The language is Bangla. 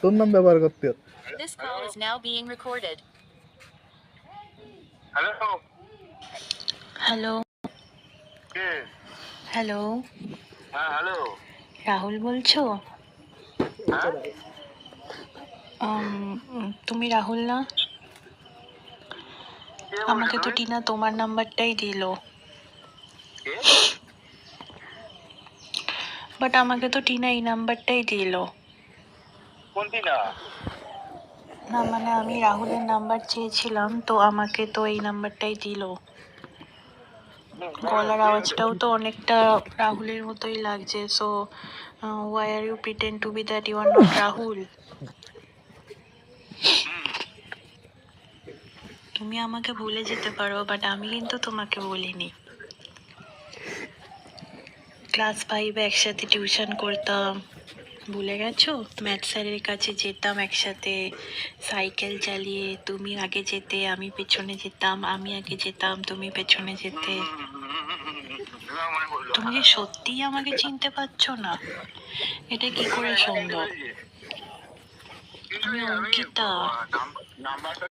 তোর নাম ব্যবহার করতে হতো। This call is now being recorded. Hello hello K? Hello হ্যাঁ হ্যালো। রাহুল বলছো? হ্যাঁ তুমি রাহুল না? কে বলছো আমাকে তো তুমি? টিনা তোমার নাম্বারটাই দিলো, কে? বাট আমাকে তো টিনা এই নাম্বারটাই দিলো কোনটি না? না, মানে আমি রাহুলের নাম্বার চেয়েছিলাম, তো আমাকে তো এই নাম্বারটাই দিলো। গলার আওয়াজটাও তো অনেকটা রাহুলের মতোই লাগছে। So why are you pretend to be that you are not Rahul? তুমি আমাকে ভুলে যেতে পারো, বাট আমি কিন্তু তোমাকে বলিনি। ক্লাস 5-এ একসাথে টিউশন করতাম, ভুলে গেছো? ম্যাথ স্যারের কাছে যেতাম একসাথে সাইকেল চালিয়ে, তুমি আগে যেতে আমি পেছনে যেতাম, আমি আগে যেতাম তুমি পেছনে যেতে। তুমি কি সত্যিই আমাকে চিনতে পারছো না? এটা কি করে সম্ভব? আমি অঙ্কিতা। নাম্বারটা